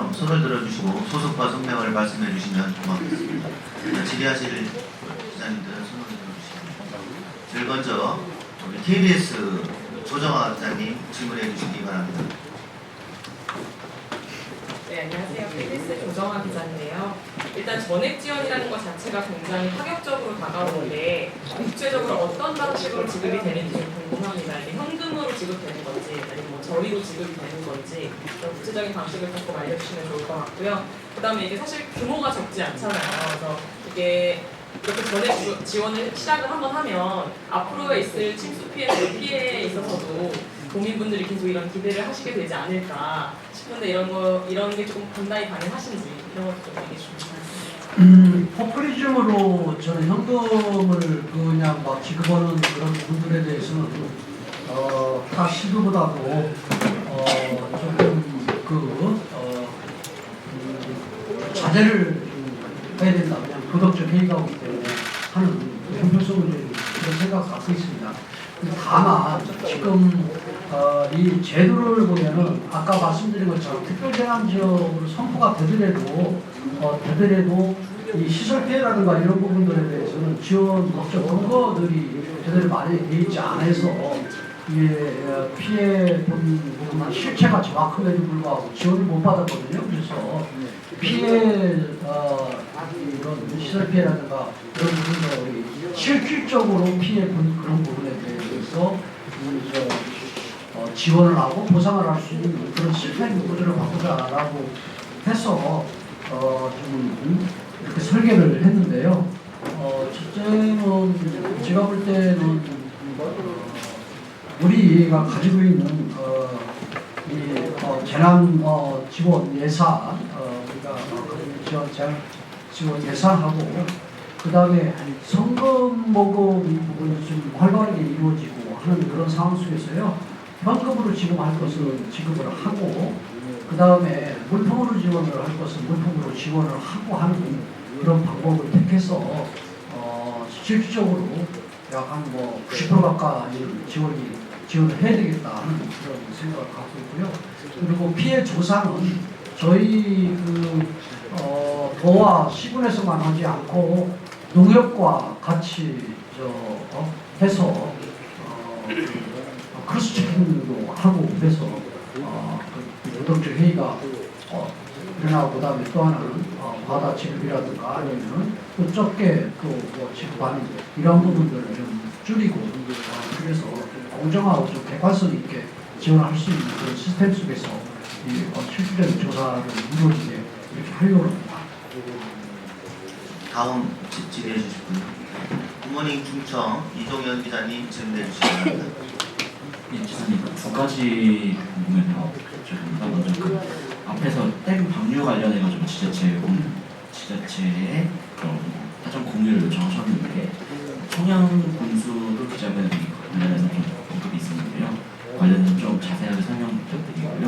것처럼 손을 들어주시고 소속과 성명을 말씀해 주시면 고맙겠습니다. 질의하실 기자님들은 손을 들어주시고 제일 먼저 우리 KBS 조정아 기자님 질문해 주시기 바랍니다. 네, 안녕하세요. KBS 조정아 기자인데요. 일단 전액 지원이라는 것 자체가 굉장히 파격적으로 다가오는데 구체적으로 어떤 방식으로 지급이 되는지 좀 궁금합니다. 이게 현금으로 지급되는 건지 아니면 뭐 저리로 지급이 되는 건지 그런 구체적인 방식을 조금 알려주시면 좋을 것 같고요. 그 다음에 이게 사실 규모가 적지 않잖아요. 그래서 이게 이렇게 전액 지원을 시작을 한번 하면 앞으로에 있을 침수 피해에 있어서도 국민분들이 계속 이런 기대를 하시게 되지 않을까 싶은데 이런 게 조금 간단히 가능하신지 이런 것도 좀 얘기해 주시면 좋겠습니다. 포퓰리즘으로 저는 현금을 그냥 막 지급하는 그런 부분들에 대해서는 다 시도보다도 조금 자제를 해야 된다. 그냥 도덕적 해이가 오기 때문에 하는 형평성을 그런 생각을 갖고 있습니다. 다만 지금 이 제도를 보면은 아까 말씀드린 것처럼 특별재난지역으로 선포가 되더라도 이 시설 피해라든가 이런 부분들에 대해서는 지원 목적 근거들이 제대로 마련이 되어 있지 않아서 이게 피해 본 부분만 실체가 정확함에도 불구하고 지원을 못 받았거든요. 그래서 피해 이런 시설 피해라든가 이런 부분들이 실질적으로 피해 본 그런 부분에 대해서 지원을 하고 보상을 할 수 있는 그런 시스템 구조를 바꾸자라고 해서 좀 이렇게 설계를 했는데요. 첫째는 제가 볼 때는 우리가 가지고 있는 이 재난 지원 예산 우리가 지원 예산하고 그 다음에 성금 모금 부분이 좀 활발하게 이루어지고 하는 그런 상황 속에서요. 현금으로 지급할 것은 지급을 하고 그 다음에 물품으로 지원을 할 것은 물품으로 지원을 하고 하는 그런 방법을 택해서 실질적으로 약 한 90% 가까이 지원을 해야 되겠다 하는 그런 생각을 갖고 있고요. 그리고 피해 조사는 저희 도와 시군에서만 하지 않고 농협과 같이 해서 크로스 체킹도 하고 그래서 노동적 회의가 일어나고 그다음에 또 하나는 바다 지급이라든가 아니면 또 적게 또 지급하는 이런 부분들을 좀 줄이고 그래서 공정하고 좀 객관성 있게 지원할 수 있는 그런 시스템 속에서 이 실질적인 조사를 이루어지게 이렇게 하려고 합니다. 다음 질의해 주실 분요. 굿모닝 충청 이종현 기자님 질문해 주시기 바랍니다. 기자님 두 가지 궁금해요. 먼저 그 앞에서 댐 방류 관련해가지고 지자체에 사전 공유를 요청하셨는데 청양 군수도 기자분이 관련해서 좀 언급이 있었는데요. 관련해서 좀 자세하게 설명 부탁드리고요.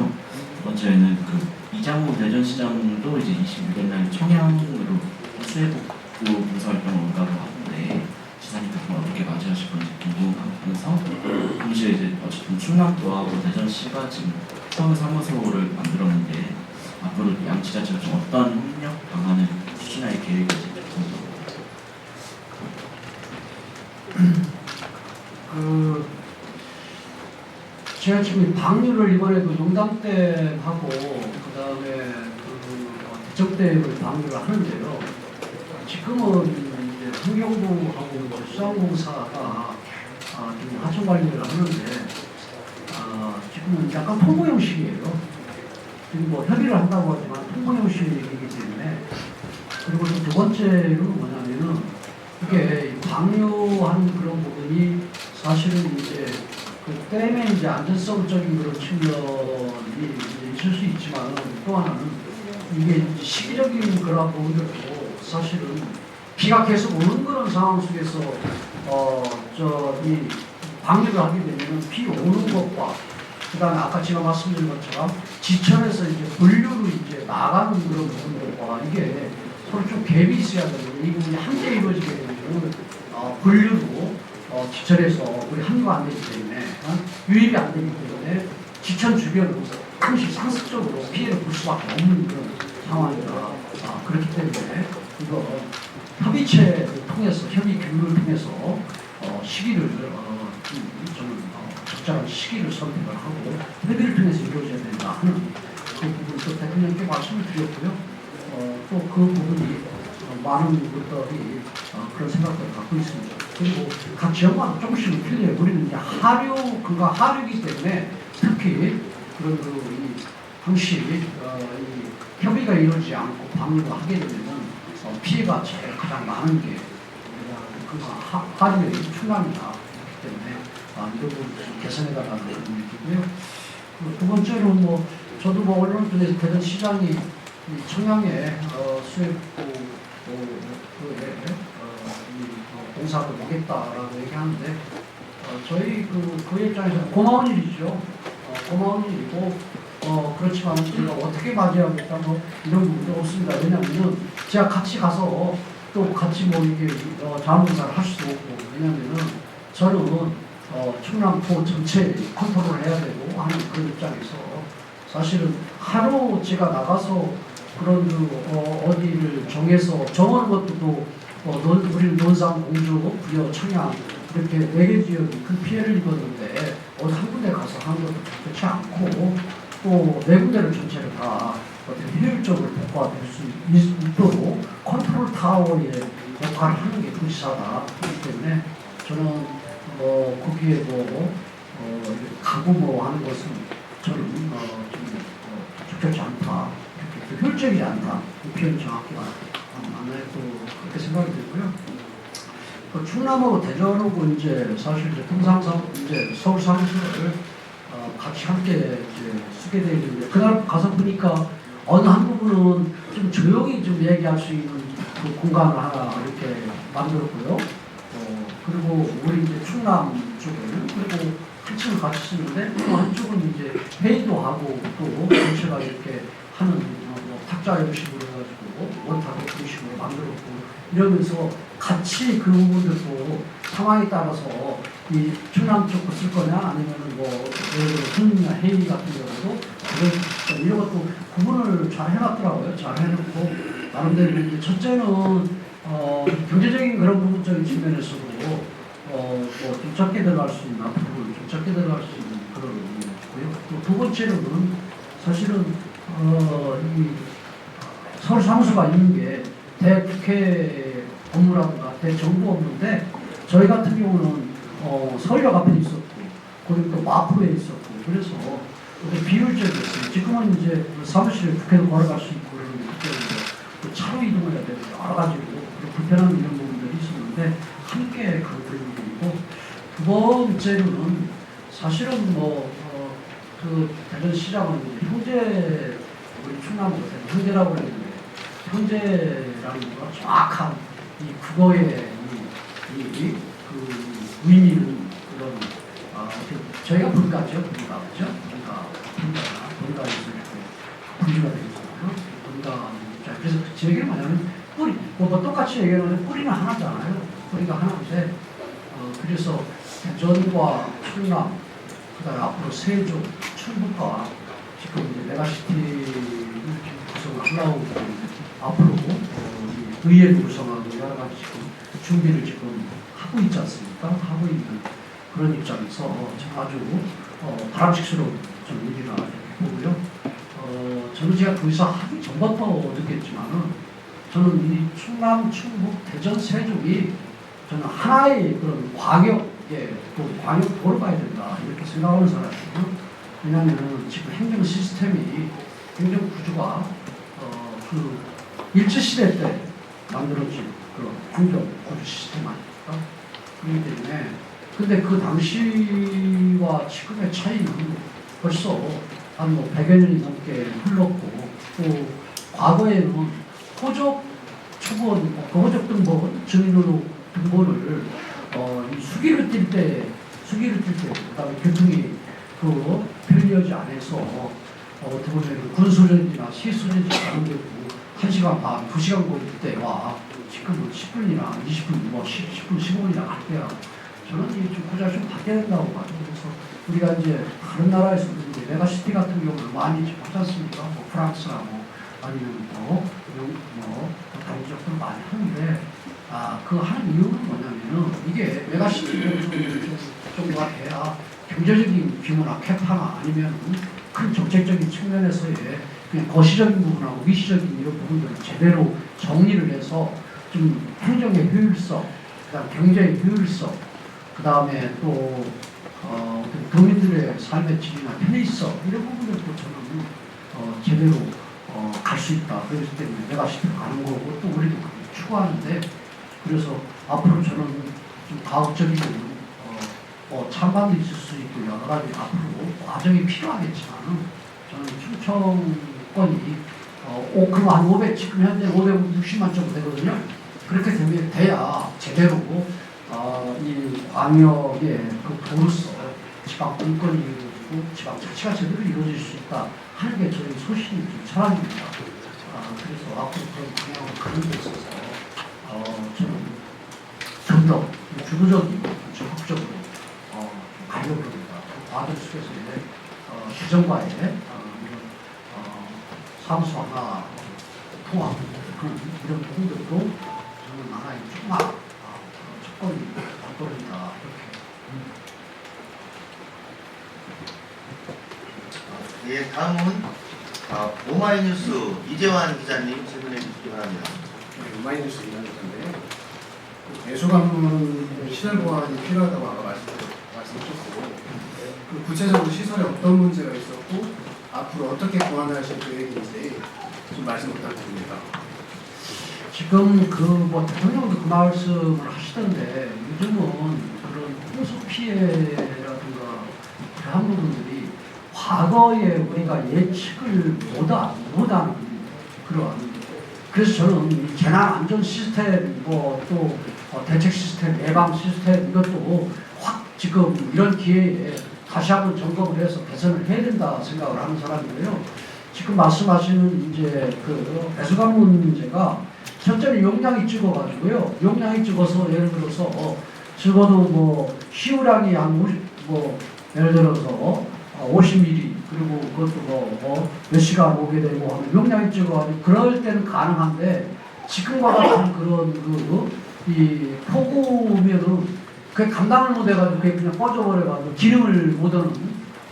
두 번째는 그 이장우 대전시장도 이제 26일 날 청양으로 수해복구 봉사활동을 온다고 하는데 지사님께서 어떻게 맞이하실 건지 궁금하면서 동시에 이제 어쨌든 충남도하고 대전시가 지금 서울 사무소를 만들었는데 앞으로 양 지자체가 좀 어떤 협력 방안을 추진할 계획인지 궁금합니다. 제가 지금 방류를 이번에도 용담댐하고 그 다음에 대적댐을 방류를 하는데요. 지금은 이제 환경부하고 수상공사가 지금 하청 관리를 하는데 지금은 약간 통보 형식이에요. 지금 협의를 한다고 하지만 통보 형식이기 때문에 그리고 또 두 번째는 뭐냐면은 이게 방류하는 그런 부분이 사실은 이제 그 댐의 이제 안전성적인 그런 측면이 있을 수 있지만 또 하나는 이게 시기적인 그런 부분들도 사실은 비가 계속 오는 그런 상황 속에서 이 방류를 하게 되면 비 오는 것과 그다음에 아까 제가 말씀드린 것처럼 지천에서 이제 분류로 이제 나가는 그런 부분들과 이게 서로 좀 갭이 있어야 되는데 이 부분이 함께 이루어지게 되면 분류로 지천에서 우리 합류가 안 되기 때문에 유입이 안 되기 때문에 지천 주변으로 항시 상습적으로 피해를 볼 수밖에 없는 그런 상황이다. 그렇기 때문에 이거 협의체를 통해서 협의 교류를 통해서 시기를 저는 적절한 시기를 선택을 하고 협의를 통해서 이루어져야 된다 하는 그 부분도 대통령께 말씀을 드렸고요. 또 그 부분이 많은 분들이 그런 생각을 갖고 있습니다. 그리고 각 지역마다 조금씩은 틀려요. 우리는 이제 하류이기 때문에 특히 그런 이 항시 이 협의가 이루어지지 않고 방류를 하게 되면 피해가 제일 가장 많은 게 하류의 충남이다. 그렇기 때문에 이런 부분을 개선해가라는 얘기고요. 두 번째로는 저도 언론 쪽에서 대전 시장이 청양에 수협구에 공사를 오겠다라고 얘기하는데 저희 그 입장에서 고마운 일이죠. 고마운 일이고 그렇지만 제가 어떻게 맞이하겠다 이런 부분도 없습니다. 왜냐하면 제가 같이 가서 또 같이 이게 자원봉사를 할 수도 없고 왜냐하면은 저는 충남포 전체 컨트롤을 해야 되고 하는 그런 입장에서 사실은 하루 제가 나가서 그런 어디를 정하는 것도 또 우리는 논산, 공주, 부여, 청양 이렇게 4개 지역이 큰 피해를 입었는데 어디 한 군데 가서 하는 것도 좋지 않고 또 4군데를 전체를 다 어떻게 효율적으로 복구될 수 있도록 컨트롤 타워의 역할을 하는 게 도지사다. 그렇기 때문에 저는 거기에 가고 하는 것은 저는 좀 적절치 않다. 효율적이지 않다. 그 표현이 정확히 맞나요? 그렇게 생각이 들고요. 충남하고 대전하고 이제 사실 통상상 이제 서울 사무소를 같이 함께 쓰게 되어 있는데 그날 가서 보니까 어느 한 부분은 좀 조용히 좀 얘기할 수 있는 그 공간을 하나 이렇게 만들었고요. 그리고 우리 이제 충남 쪽에는 그리고 한층을 같이 쓰는데 또 한쪽은 이제 회의도 하고 또 전체가 이렇게 하는 탁자 형식으로 해가지고 원탁 형식으로 만들었고 이러면서 같이 그 부분들도 상황에 따라서 이 충남 쪽도 쓸 거냐 아니면은 예를 들어 승리나 회의 같은 경우도 이런 것도 구분을 잘 해놨더라고요. 잘 해놓고 나름대로 이제 첫째는 경제적인 그런 부분적인 측면에서도 좀 적게 들어갈 수 있는 앞으로 좀 적게 들어갈 수 있는 그런 의미였고요. 또 두 번째로는 사실은 이 서울 사무소가 있는 게 대국회 업무라든가 대정부 업무인데 저희 같은 경우는 서울역 앞에 있었고 거기 또 마포에 있었고 그래서 비효율적이었어요. 지금은 이제 사무실에 국회도 걸어갈 수 있고 그러는데 그때 차로 이동을 해야 되고 여러 가지로 불편한 이런 부분들이 있었는데 함께 그런 부분이고 두 번째로는 사실은 그 대전시장은 형제 우리 충남으로 형제라고 그랬는데 형제라는 거 정확한 이 국어의 그 의미는 그런 저희가 분가죠, 분가죠, 분가에서 이렇게 분주가 되겠잖아요. 분가 그래서 제 얘기를 뭐냐면 뿌리 똑같이 얘기하는데 뿌리는 하나잖아요. 뿌리가 하나인데 그래서 대전과 충남 그다음에 앞으로 세종, 충북과 지금 이제 메가시티를 구성을 하려고 앞으로 의회를 구성하고 여러 가지 지금 준비를 지금 하고 있지 않습니까? 하고 있는 그런 입장에서 아주 바람직스러운 좀 일이라 보고요. 저는 제가 거기서 하기 전부터 느꼈지만은 저는 이 충남, 충북, 대전, 세종이 저는 하나의 그런 광역 도로가 해야 된다 이렇게 생각하는 사람이에요. 왜냐하면 지금 행정 시스템이 행정 구조가 그 일제시대 때 만들어진 그런 행정 구조 시스템 아닙니까? 그렇기 때문에 근데 그 당시와 지금의 차이는 벌써 한 100여 년이 넘게 흘렀고 또 과거에는 호적 초본, 호적 등본, 증인으로 등본을 수기를 띨 때, 그다음에 교통이 편리하지 않아서 어떻게 보면 군소련이나 시소련이 가는데도 1시간 반, 2시간 걸릴 때와 지금은 10분이나 20분, 10분, 15분이나 갈 때야 저는 이 구조가 좀 바뀌어야 된다고 봐요. 그래서 우리가 이제 다른 나라에서 이제 메가시티 같은 경우는 많이 하지 않습니까? 뭐 프랑스라고 아니면 뭐 다른 지역들 많이 하는데 그 하는 이유는 뭐냐면은 이게 메가시티 정도가 돼야 경제적인 규모나 캐파나 아니면 큰 정책적인 측면에서의 그냥 거시적인 부분하고 위시적인 이런 부분들을 제대로 정리를 해서 좀 행정의 효율성, 그다음 경제의 효율성, 그다음에 또 도민들의 삶의 질이나 편의성 이런 부분들도 저는 제대로 갈 수 있다. 그렇기 때문에 메가시티로 가는 거고 또 우리도 그렇게 추구하는데 그래서 앞으로 저는 좀 가급적이면 찬반도 있을 수 있고 여러 가지 앞으로 과정이 필요하겠지만은 저는 충청권이 그럼 한 500, 지금 현재 560만 정도 되거든요. 그렇게 되면 돼야 제대로 이 광역의 그 도로서 지방 분권이 이루어지고 지방 자치가 제대로 이루어질 수 있다 하는 게 저희 소신이 좀 철학입니다. 그래서 앞으로 그런 방향으로 가는 데 있어서 저는 좀 더 주도적이고 적극적으로 가려고 합니다. 그 과정 속에서의 대정과의 이런 사무소나 통합 이런 부분들도 저는 하나의 조그마한 조건이 발걸음이다 이렇게. 예, 다음은 오마이뉴스 이재환 기자님 질문해 주시기 바랍니다. 오마이뉴스 이사인데요. 배수관문 시설 보완이 필요하다고 아까 말씀하셨고, 구체적으로 시설에 어떤 문제가 있었고 앞으로 어떻게 보완하실 계획인지 좀 말씀 부탁드립니다. 지금 대통령도 그 말씀을 하시던데 요즘은 그런 홍수 피해라든가 그런 부분들이 과거에 우리가 예측을 못하는 그런. 그래서 저는 이 재난안전 시스템 또 대책 시스템, 예방 시스템 이것도 확 지금 이런 기회에 다시 한번 점검을 해서 개선을 해야 된다 생각을 하는 사람이고요. 지금 말씀하시는 이제 그 배수관문 문제가 첫째는 용량이 찍어가지고요. 용량이 찍어서 예를 들어서 적어도 시우량이 예를 들어서 50mm 그리고 그것도 몇 시간 오게 되고 하면 용량이 찍어가지고 그럴 때는 가능한데 지금과 같은 그런 이 폭우면은 그게 감당을 못해가지고 그게 그냥 꺼져버려가지고 기능을 못하는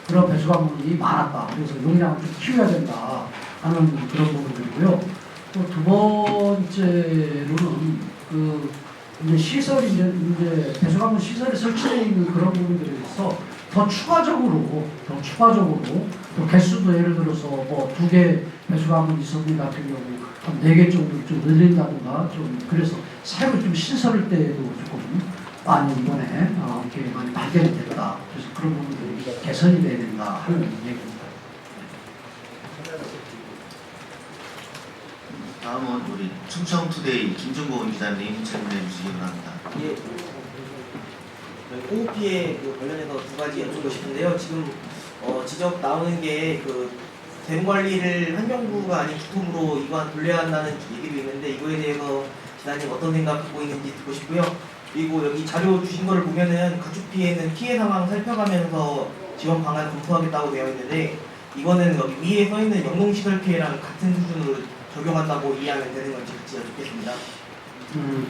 그런 배수관문이 많았다. 그래서 용량을 좀 키워야 된다 하는 그런 부분이고요. 또 두 번째로는 이제 시설이 이제 배수관문 시설이 설치되어 있는 그런 부분들에 있어 더 추가적으로 또 개수도 예를 들어서 2개 배수관문 있었는 같은 경우 한 4개 정도 좀 늘린다든가 좀 그래서 새로 좀 신설할 때에도 조금 많이 이번에 이렇게 많이 발견이 됐다. 그래서 그런 부분들이 개선이 돼야 된다 하는 얘기입니다. 다음은 우리 충청투데이 김준곤 기자님 질문해 주시기 바랍니다. 예. 홍수 피해 관련해서 두 가지 여쭙고 싶은데요. 지금 지적 나오는 게 댐 관리를 환경부가 아닌 국토부로 이관 돌려야 한다는 얘기도 있는데 이거에 대해서 기자님 어떤 생각 갖고 있는지 듣고 싶고요. 그리고 여기 자료 주신 거를 보면은 가축 피해는 피해 상황 살펴가면서 지원 방안 검토하겠다고 되어 있는데 이거는 여기 위에 써 있는 영농시설 피해랑 같은 수준으로 적용한다고 이해하면 되는 건지 같이 여쭙겠습니다.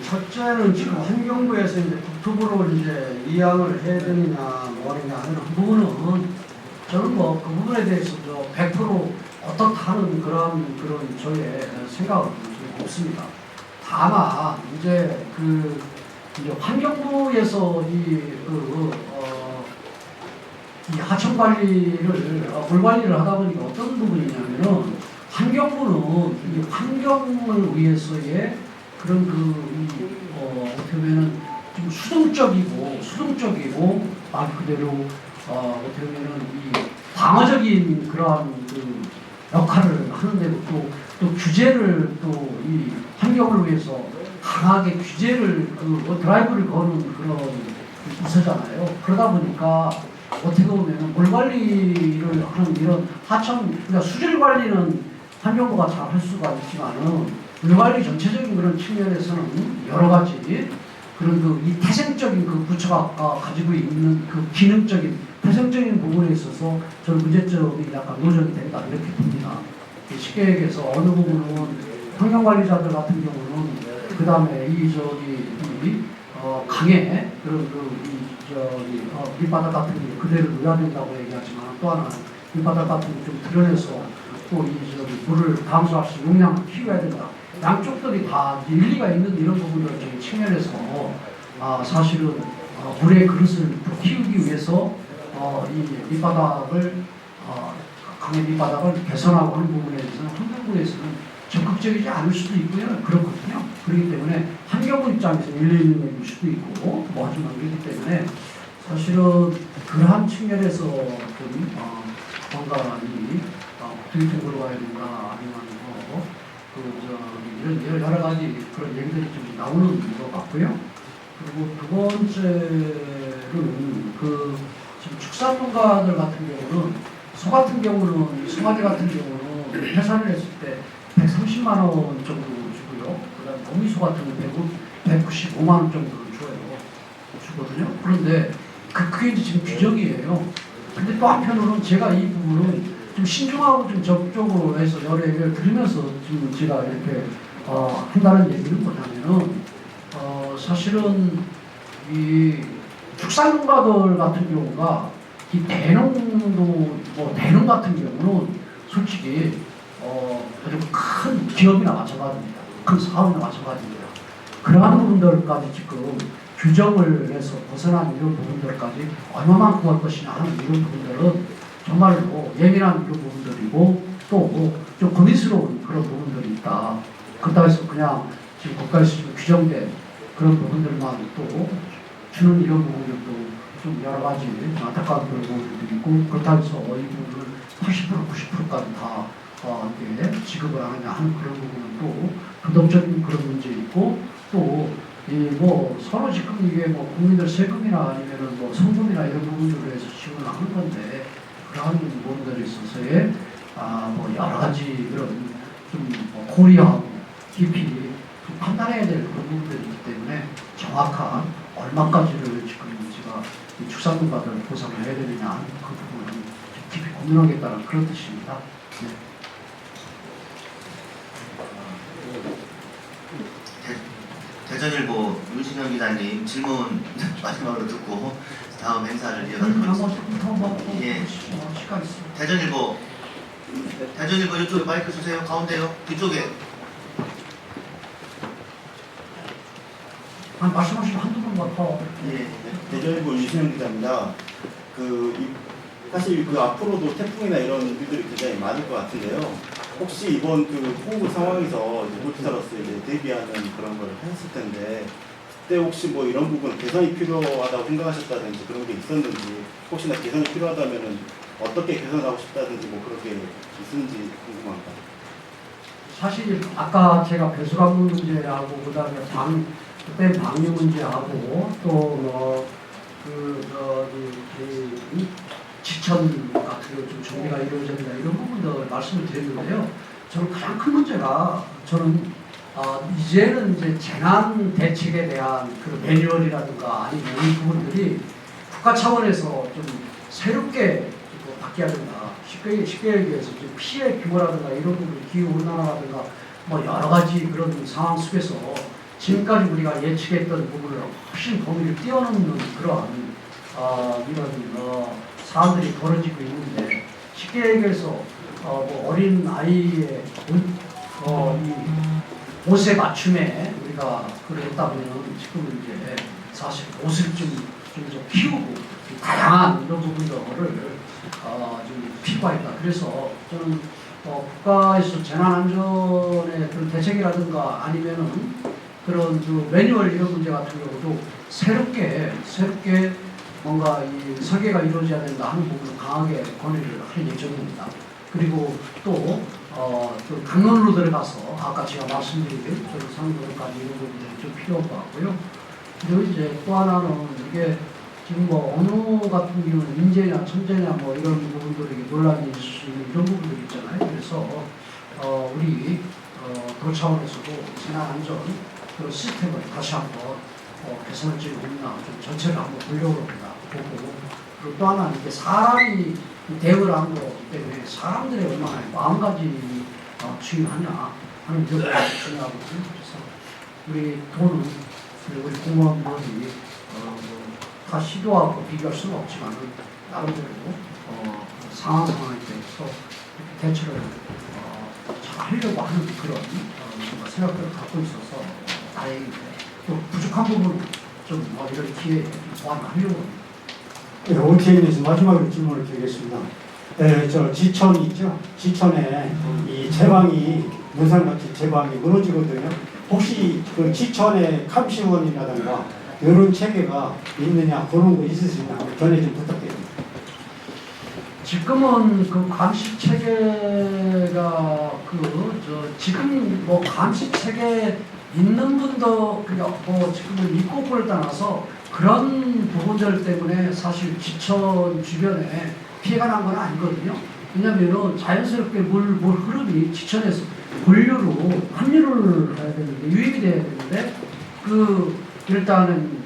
첫째는 지금 환경부에서 이제 국토부로 이제 이양을 해야 되느냐 뭐하느냐 하는 부분은 저는 그 부분에 대해서 100% 어떻다는 그런 저의 생각은 없습니다. 다만 이제 이제 환경부에서 이 하천 관리를 물 관리를 하다 보니까 어떤 부분이냐면은 환경부는 이 환경을 위해서의 그런 어떻게 보면은 좀 수동적이고 말 그대로 어떻게 보면은 이 방어적인 그러한 역할을 하는데 또 규제를 또 이 환경을 위해서 강하게 규제를 드라이브를 거는 그런 부서잖아요. 그러다 보니까 어떻게 보면은 물 관리를 하는 이런 그러니까 수질 관리는 환경부가 잘 할 수가 있지만은 물 관리 전체적인 그런 측면에서는 여러 가지 그런 이 태생적인 그 부처가 가지고 있는 그 기능적인 태생적인 부분에 있어서 저는 문제점이 약간 노정이 된다 이렇게 봅니다. 쉽게 얘기해서 어느 부분은 환경관리자들 같은 경우는 그 다음에 강에 그런 밑바닥 같은 게 그대로 놓아야 된다고 얘기하지만 또 하나는 밑바닥 같은 게 좀 드러내서 또 물을 감소할 수 있는 용량을 키워야 된다. 양쪽들이 다 일리가 있는 이런 부분을 측면에서 사실은 물의 그릇을 키우기 위해서 이 밑바닥을 강의 밑바닥을 개선하고 하는 부분에 대해서는 환경부에서는 적극적이지 않을 수도 있고요. 그렇거든요. 그렇기 때문에 환경부 입장에서 일리 있는 얘기일 수도 있고 하지만 그렇기 때문에 사실은 그러한 측면에서 좀 뭔가 국토교통부로 가야 된다 아니면 이런 여러 가지 그런 얘기들이 좀 나오는 것 같고요. 그리고 두 번째는 지금 축산농가들 같은 경우는 소 같은 경우는 송아지 같은 경우는 해산을 했을 때 130만 원 정도 주고요. 그다음 어미소 같은 경우 195만 원 정도를 주거든요. 그런데 그게 이제 지금 규정이에요. 근데 또 한편으로는 제가 이 부분은 좀 신중하고 좀 적극적으로 해서 여러 얘기를 들으면서 지금 제가 이렇게 한다는 얘기는 뭐냐면은 사실은 이 축산농가들 같은 경우가 이 대농 같은 경우는 솔직히 아주 큰 기업이나 마찬가지입니다. 큰 사업이나 마찬가지입니다. 그러한 부분들까지 지금 규정을 해서 벗어난 이런 부분들까지 얼마만큼 할 것이냐 하는 이런 부분들은 정말로 예민한 이런 부분들이고 또 좀 고민스러운 그런 부분들이 있다. 그렇다고 해서 그냥 지금 국가에서 지금 규정된 그런 부분들만 또 주는 이런 부분들도 좀 여러 가지 안타까운 그런 부분들도 있고 그렇다고 해서 이 부분을 80% 90%까지 다 이렇게 지급을 하느냐 하는 그런 부분은 또 도덕적인 그런 문제 있고 또 서로 지금 이게 국민들 세금이나 아니면은 성금이나 이런 부분들로 해서 지원을 하는 건데 그러한 부분들에 있어서의 여러 가지 그런 좀 고려하고 깊이 좀 판단해야 될 그런 부분들이 있기 때문에 정확한 얼마까지를 지금 제가 이 축산농가들 보상을 해야 되느냐 하는 그 부분은 깊이 고민하겠다는 그런 뜻입니다. 네. 대전일보 윤신영 기자님 질문 마지막으로 듣고 다음 행사를 이어가도록 하겠습니다. 예. 대전일보 이쪽에 마이크 주세요. 가운데요. 뒤쪽에. 말씀하시면 한두 번만 더. 예. 대전일보 윤신영 기자입니다. 사실 앞으로도 태풍이나 이런 일들이 굉장히 많을 것 같은데요. 혹시 이번 호우 상황에서 물투자로서 대비하는 그런 걸 하셨을 텐데 그때 혹시 이런 부분 개선이 필요하다고 생각하셨다든지 그런 게 있었는지 혹시나 개선이 필요하다면은 어떻게 개선하고 싶다든지 그렇게 있는지 궁금합니다. 사실 아까 제가 배수관문 문제하고 그다음에 그때 방류 문제하고 또 지천 같은 좀 정리가 이루어져야 된다 이런 부분들 말씀을 드렸는데요. 저는 가장 큰 문제가 이제는 이제 재난 대책에 대한 그 매뉴얼이라든가 아니면 이 부분들이 국가 차원에서 좀 새롭게 바뀌어야 된다. 쉽게 얘기해서 피해 규모라든가 이런 부분, 기후 온난화라든가 여러 가지 그런 상황 속에서 지금까지 우리가 예측했던 부분을 훨씬 범위를 뛰어넘는 그러한 이런 사안들이 벌어지고 있는데 쉽게 얘기해서 어린 아이의 이 옷에 맞춤에 우리가 그랬다면 지금 이제 사실 옷을 좀 키우고 다양한 이런 부분들을 좀 필요하다. 그래서 저는 국가에서 재난안전의 그런 대책이라든가 아니면은 그런 매뉴얼 이런 문제 같은 경우도 새롭게 뭔가 이 설계가 이루어져야 된다 하는 부분을 강하게 권유를 할 예정입니다. 그리고 또 강론으로 들어가서 아까 제가 말씀드린 상도까지 이런 부분들이 좀 필요한 것 같고요. 그리고 이제 또 하나는 이게 지금 언어 같은 경우는 인재냐 천재냐 이런 부분들이 논란이 있을 수 있는 이런 부분들이 있잖아요. 그래서 우리 도 차원에서도 재난안전 그 시스템을 다시 한번 개선할 점이 없나 좀 전체를 한번 보려고 합니다. 보고 그리고 또 하나는 이게 사람이 대응을 하는 거기 때문에 사람들의 얼마나 마음가짐이 중요하냐 하는 점이 중요하거든요. 그래서 우리 돈은 우리 공무원들이 다 시도하고 비교할 수는 없지만 나름대로 상황에 대해서 대처를 잘 하려고 하는 그런 생각들을 갖고 있어서 다행인데 또 부족한 부분 좀 이런 기회에 보완하려고 합니다. 네, OTN에서 마지막으로 질문을 드리겠습니다. 저 지천 있죠? 지천에 이 제방이 문산같이 제방이 무너지거든요. 혹시 그 지천에 감시원이라든가 이런 체계가 있느냐 그런 거 있으시면 전해 좀 부탁드립니다. 지금은 그 감시 체계가 지금 뭐 감시 체계 있는 분도 지금은 입국을 떠나서 그런 부분들 때문에 사실 지천 주변에 피해가 난 건 아니거든요. 왜냐면은 자연스럽게 물 흐름이 지천에서 본류로 합류를 해야 되는데 유입이 돼야 되는데 일단은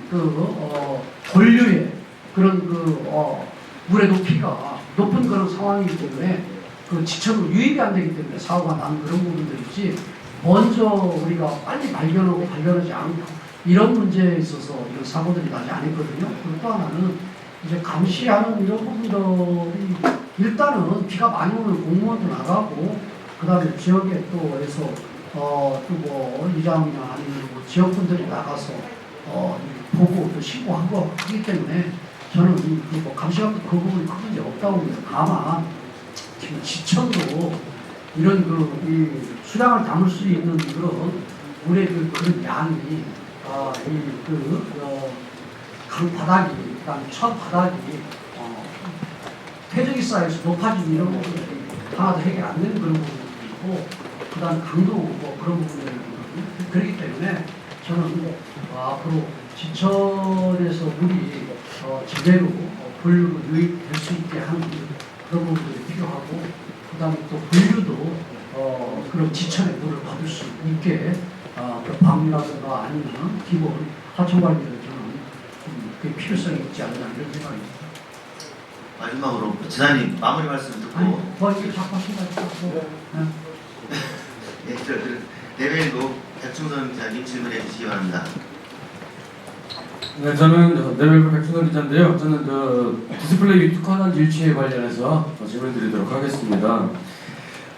본류에 그런 물의 높이가 높은 그런 상황이기 때문에 그 지천으로 유입이 안 되기 때문에 사고가 나는 그런 부분들이지 먼저 우리가 빨리 발견하지 않고 이런 문제에 있어서 이런 사고들이 나지 않았거든요. 그리고 또 하나는 이제 감시하는 이런 부분들이 일단은 비가 많이 오면 공무원도 나가고 그 다음에 지역에 또 해서 이장이나 아니면 지역분들이 나가서 보고 또 신고하고 하기 때문에 저는 감시하는 그 부분이 큰 문제 없다고 봅니다. 다만 지금 지천도 이런 이 수량을 담을 수 있는 그런 물의 그런 양이 강바닥이 그다음에 첫바닥이 퇴적이 쌓여서 높아지는 이런 부분들이 하나도 해결 안 되는 그런 부분들이 있고 그다음 강도 그런 부분들이 있거든요. 그렇기 때문에 저는 앞으로 지천에서 물이 제대로 본류로 유입될 수 있게 하는 그런 부분들이 필요하고 그다음에 또 본류도 그런 지천의 물을 받을 수 있게 그 방류라든가 아니면 기본 하천 관리를 저는 그 필요성이 있지 않나 이런 생각입니다. 마지막으로 지사님 마무리 말씀 듣고 이게 자꾸 하시면 대외로 백충선 기자님 질문해 주시기 바랍니다. 네, 저는 네벨브 백승원 기자인데요. 저는 디스플레이 특화단 일치에 관련해서 질문 드리도록 하겠습니다.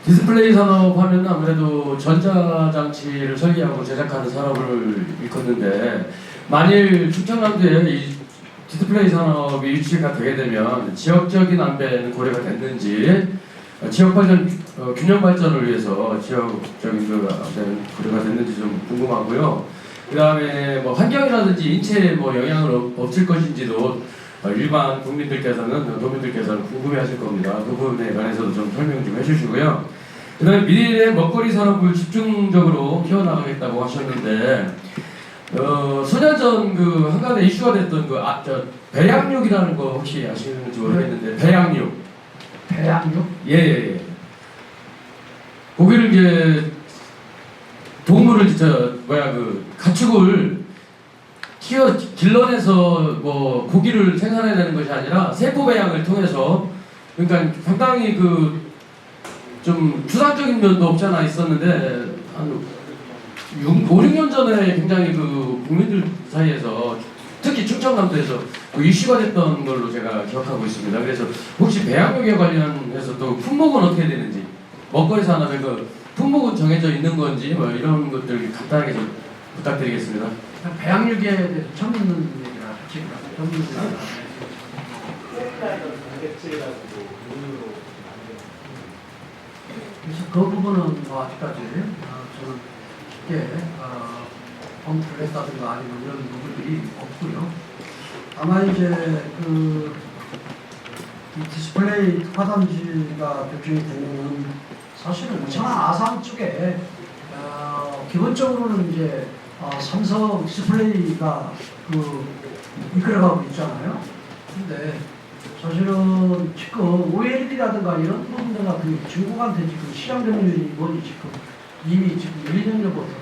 디스플레이 산업 하면 아무래도 전자장치를 설계하고 제작하는 산업을 일컫는데 만일 충청남도에 이 디스플레이 산업이 유치가 되게 되면 지역적인 안배는 고려가 됐는지 지역 발전 균형 발전을 위해서 지역적인 안배는 고려가 됐는지 좀 궁금하고요. 그 다음에 환경이라든지 인체에 영향을 없을 것인지도 일반 도민들께서는 궁금해하실 겁니다. 그 부분에 관해서도 좀 설명 좀 해주시고요. 그 다음에 미래 먹거리 산업을 집중적으로 키워나가겠다고 하셨는데 소년 전 한간에 이슈가 됐던 배양육이라는 거 혹시 아시는지 모르겠는데 배양육. 예. 고기를 이제 동물을 가축을 길러내서 고기를 생산해내는 것이 아니라 세포 배양을 통해서 그러니까 상당히 좀 추상적인 면도 없지 않아 있었는데 한 5, 6년 전에 굉장히 국민들 사이에서 특히 충청남도에서 이슈가 됐던 걸로 제가 기억하고 있습니다. 그래서 혹시 배양육에 관련해서 또 품목은 어떻게 되는지 먹거리 산업의 품목은 정해져 있는 건지 이런 것들 간단하게 좀 부탁드리겠습니다. 배양육에 대해서 처음 듣는 얘기라 그래서 그 부분은 아직까지 저는 쉽게 검토를 했다든가 아니면 이런 부분들이 없고요. 다만 이제 이 디스플레이 특화단지가 결정이 되는 사실은 천안 아산 쪽에 기본적으로는 이제 삼성 디스플레이가 이끌어가고 있잖아요. 근데 사실은 지금 OLED라든가 이런 부분들과 중국한테 지금 시장 점유율이 지금 이미 1, 2년 전부터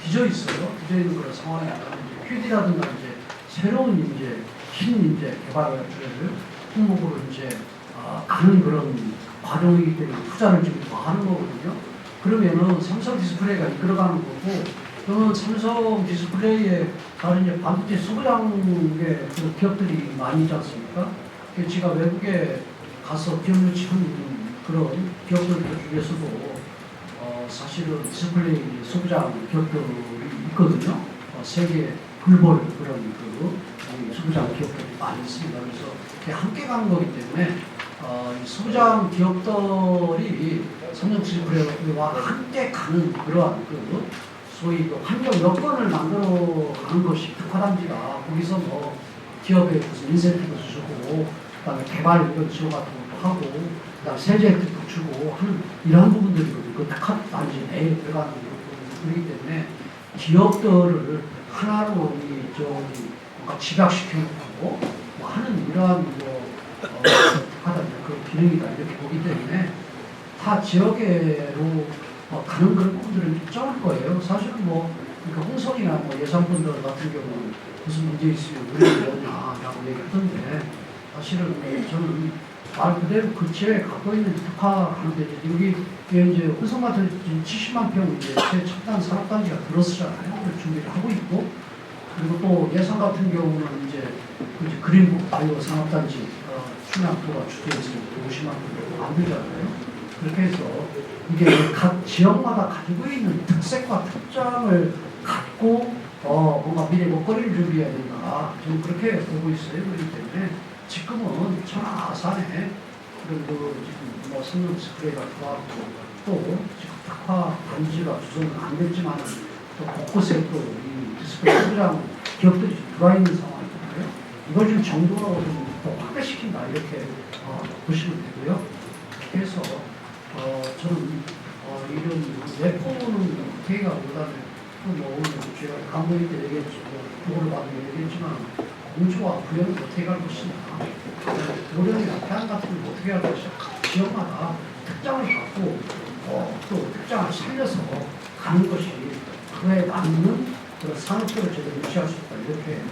뒤져 있어요. 뒤져 있는 그런 상황이 아니라 휴디라든가 이제 새로운 이제 신인재 개발을 품목으로 이제 가는 그런 과정이기 때문에 투자를 지금 더 하는 거거든요. 그러면은 삼성 디스플레이가 이끌어가는 거고, 또는 삼성 디스플레이에 다른 이제 반도체 소부장의 그 기업들이 많이 있지 않습니까? 제가 외국에 가서 기업 유치한 그런 기업들 중에서도 사실은 디스플레이 소부장 기업들이 있거든요. 세계 글로벌 그런 그 소부장 기업들이 많이 있습니다. 그래서 함께 가는 거기 때문에 이 소부장 기업들이 삼성 디스플레이와 함께 가는 그러한 그 소위 그 환경 여건을 만들어 가는 것이 특화단지가 거기서 뭐 기업에 무슨 인센티브 주고 그다음에 개발 이런 지원 같은 것도 하고 그다음에 세제 혜택도 주고 하는 이러한 부분들이거든요. 그 특화단지 내에 들어가는 부분이기 때문에 기업들을 하나로 뭔가 집약시키고 뭐 하는 이러한 특화단지 그 기능이다 이렇게 보기 때문에 타 지역으로 가는 그런 부분들은 적을 거예요. 사실은 뭐 그러니까 홍성이나 뭐 예산분들 같은 경우는 무슨 문제 있으면 우리 뭐냐라고 얘기하던데 사실은 저는 말 그대로 그 지역에 갖고 있는 특화하는 데죠. 여기 이제 홍성 같은 70만 평 이제 새 첨단 산업단지가 들었잖아요. 그걸 준비를 하고 있고 그리고 또 예산 같은 경우는 이제 그린북 바이오 산업단지 충남도가 주도해서 50만 평 만들잖아요. 그렇게 해서 이게 각 지역마다 가지고 있는 특색과 특장을 갖고 뭔가 미래 먹거리를 준비해야 된다. 저는 그렇게 보고 있어요. 그렇기 때문에 지금은 천하아산에 그리고 지금 뭐 삼성 디스플레이가 들어왔고 또 지금 특화 단지가 조성은 안 됐지만 또 곳곳에 또 이 디스플레이 소비장 기업들이 들어와 있는 상황이잖아요. 이걸 좀 정도로 좀 확대시킨다 이렇게 보시면 되고요. 그래서 저는 이런 내포는 어떻게가 보다는 뭐 오늘 제가 강의할 때 얘기했죠. 그거를 받은 얘기했지만 공주와 부여는 어떻게 갈 것이냐, 도령이나 태안 같은 걸 어떻게 할 것이냐, 지역마다 특장을 갖고 또 특장을 살려서 가는 것이 그에 맞는 그런 산업들을 제대로 유치할 수 있다 이렇게.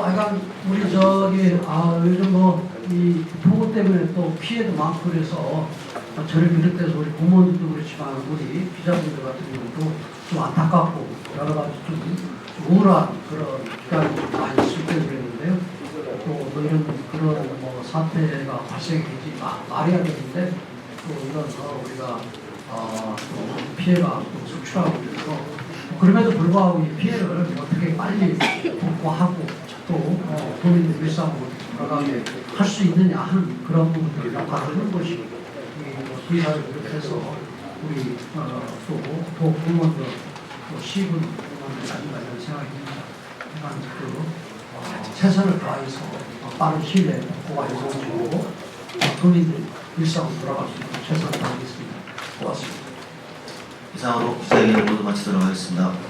약간 우리 요즘 이 폭우 때문에 또 피해도 많고 그래서 저를 비롯해서 우리 부모님도 그렇지만 우리 기자분들 같은 경우도 좀 안타깝고 여러 가지 좀 우울한 그런 기간이 좀 많이 있을 때 그랬는데요. 또 이런 그런 사태가 발생했지 말해야 되는데 또 이런 우리가 또 피해가 또 속출하고 있어서. 그럼에도 불구하고 이 피해를 어떻게 빨리 복구하고 또 도민들 일상으로 돌아가게 할 수 있느냐 하는 그런 부분들을 바라보는 것이 기사를 비롯해서 우리 또 부모들 또 시군 부모들 아닌가 이런 생각이 듭니다. 최선을 다해서 빠른 시일에 복구가 이루어지고 도민들 일상으로 돌아갈 수 있도록 최선을 다하겠습니다. 고맙습니다. 이상으로 기자회견을 모두 마치도록 하겠습니다.